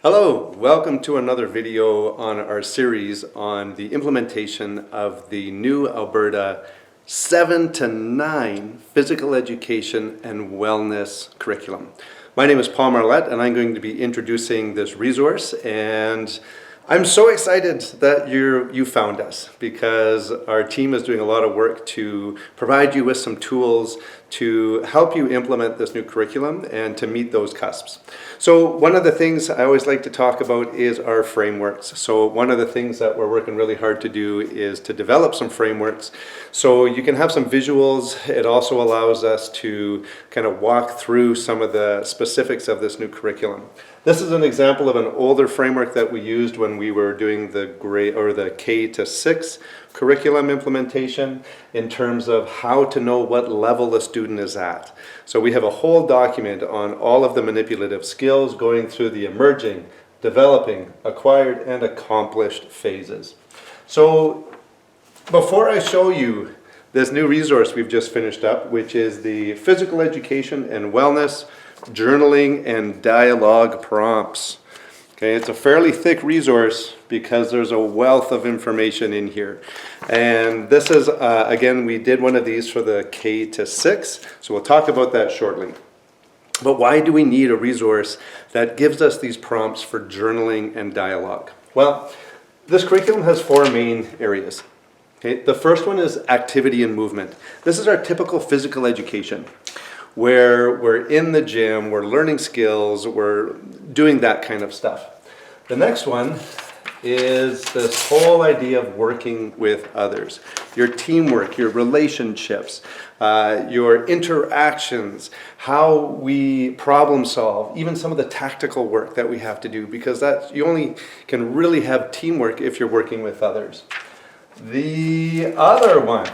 Hello, welcome to another video on our series on the implementation of the new Alberta 7 to 9 physical education and wellness curriculum. My name is Paul Marlette and I'm going to be introducing this resource, and I'm so excited that you found us because our team is doing a lot of work to provide you with some tools to help you implement this new curriculum and to meet those CUSPs. So one of the things I always like to talk about is our frameworks. So one of the things that we're working really hard to do is to develop some frameworks so you can have some visuals. It also allows us to kind of walk through some of the specifics of this new curriculum. This is an example of an older framework that we used when we were doing the K to 6 curriculum implementation in terms of how to know what level a student is at. So we have a whole document on all of the manipulative skills going through the emerging, developing, acquired, and accomplished phases. So before I show you this new resource we've just finished up, which is the Physical Education and Wellness Journaling and Dialogue Prompts. Okay, it's a fairly thick resource because there's a wealth of information in here. And this is, again, we did one of these for the K to 6, so we'll talk about that shortly. But why do we need a resource that gives us these prompts for journaling and dialogue? Well, this curriculum has 4 main areas. Okay, the first one is activity and movement. This is our typical physical education, where we're in the gym, we're learning skills, we're doing that kind of stuff. The next one is this whole idea of working with others. Your teamwork, your relationships, your interactions, how we problem solve, even some of the tactical work that we have to do, because you only can really have teamwork if you're working with others. The other one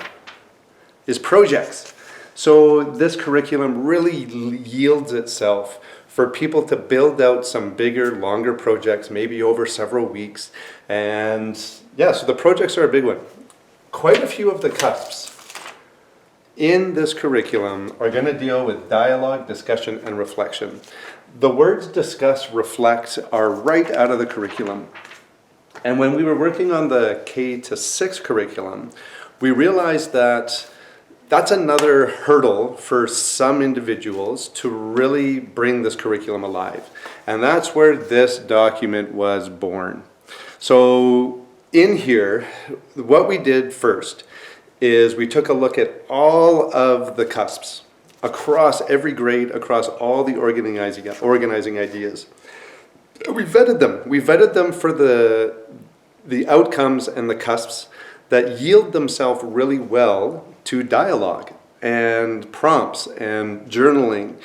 is projects. So this curriculum really yields itself for people to build out some bigger, longer projects, maybe over several weeks. And yeah, so the projects are a big one. Quite a few of the CUSPs in this curriculum are going to deal with dialogue, discussion, and reflection. The words discuss, reflect are right out of the curriculum. And when we were working on the K to 6 curriculum, we realized that that's another hurdle for some individuals to really bring this curriculum alive. And that's where this document was born. So in here, what we did first is we took a look at all of the CUSPs across every grade, across all the organizing ideas. We vetted them. We vetted them for the outcomes and the CUSPs that yield themselves really well to dialogue and prompts and journaling.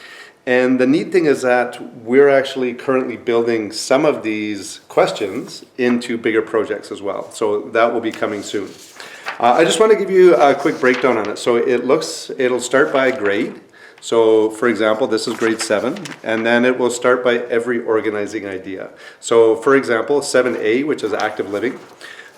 And the neat thing is that we're actually currently building some of these questions into bigger projects as well. So that will be coming soon. I just want to give you a quick breakdown on it. So it'll start by grade. So for example, this is grade 7, and then it will start by every organizing idea. So for example, 7A, which is active living.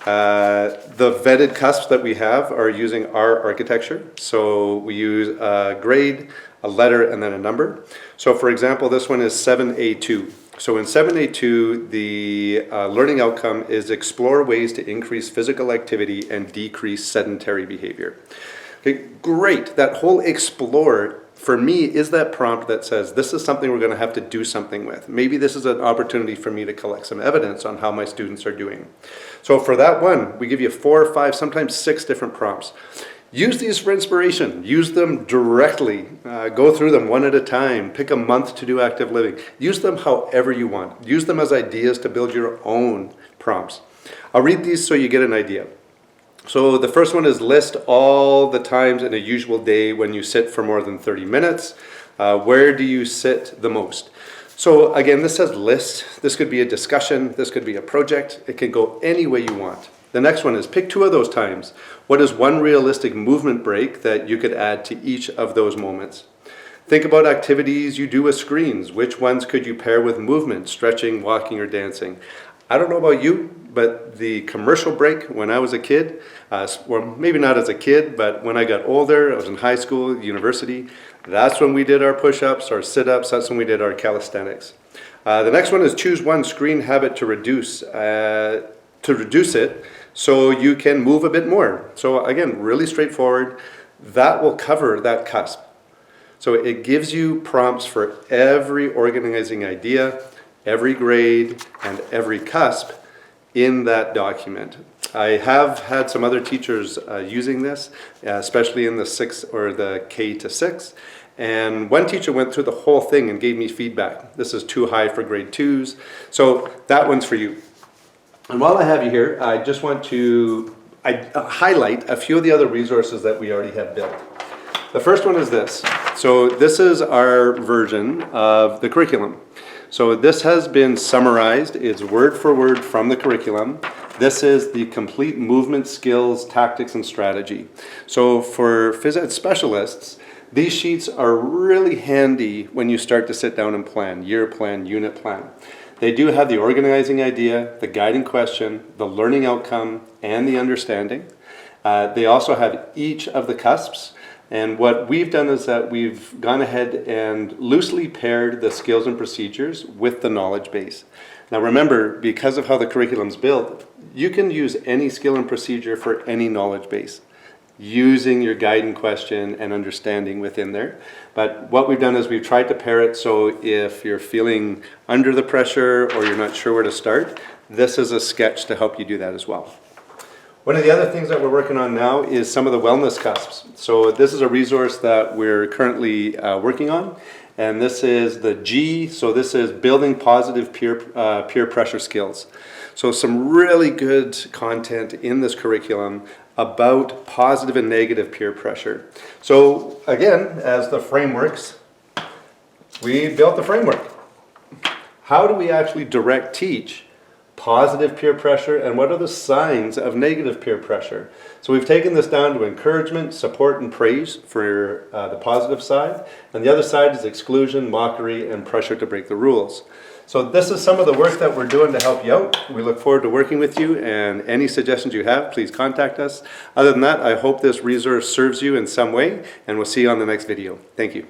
The vetted CUSPs that we have are using our architecture. So we use a grade, a letter, and then a number. So for example, this one is 7A2. So in 7A2, the learning outcome is explore ways to increase physical activity and decrease sedentary behavior. Okay, great. That whole explore, for me, is that prompt that says, this is something we're going to have to do something with. Maybe this is an opportunity for me to collect some evidence on how my students are doing. So for that one, we give you 4 or 5, sometimes 6 different prompts. Use these for inspiration. Use them directly. Go through them one at a time. Pick a month to do active living. Use them however you want. Use them as ideas to build your own prompts. I'll read these so you get an idea. So the first one is list all the times in a usual day when you sit for more than 30 minutes. Where do you sit the most? So again, this says list. This could be a discussion. This could be a project. It can go any way you want. The next one is pick 2 of those times. What is one realistic movement break that you could add to each of those moments? Think about activities you do with screens. Which ones could you pair with movement, stretching, walking, or dancing? I don't know about you, but the commercial break when I was a kid, well, maybe not as a kid, but when I got older, I was in high school, university, that's when we did our push-ups, our sit-ups, that's when we did our calisthenics. The next one is choose one screen habit to reduce it so you can move a bit more. So again, really straightforward. That will cover that CUSP. So it gives you prompts for every organizing idea, every grade, and every CUSP in that document. I have had some other teachers using this, especially in the 6 or the K to 6. And one teacher went through the whole thing and gave me feedback. This is too high for grade 2s. So that one's for you. And while I have you here, I just want to highlight a few of the other resources that we already have built. The first one is this. So this is our version of the curriculum. So this has been summarized. It's word for word from the curriculum. This is the complete movement skills, tactics, and strategy. So for phys ed specialists, these sheets are really handy when you start to sit down and plan, year plan, unit plan. They do have the organizing idea, the guiding question, the learning outcome, and the understanding. They also have each of the CUSPs. And what we've done is that we've gone ahead and loosely paired the skills and procedures with the knowledge base. Now remember, because of how the curriculum's built, you can use any skill and procedure for any knowledge base, using your guiding question and understanding within there. But what we've done is we've tried to pair it so if you're feeling under the pressure or you're not sure where to start, this is a sketch to help you do that as well. One of the other things that we're working on now is some of the wellness CUSPs. So this is a resource that we're currently working on, and this is the G, so this is building positive peer pressure skills. So some really good content in this curriculum about positive and negative peer pressure. So again, as the frameworks, we built the framework. How do we actually direct teach positive peer pressure, and what are the signs of negative peer pressure? So we've taken this down to encouragement, support, and praise for the positive side, and the other side is exclusion, mockery, and pressure to break the rules. So this is some of the work that we're doing to help you out. We look forward to working with you, and any suggestions you have, please contact us. Other than that, I hope this resource serves you in some way, and we'll see you on the next video. Thank you.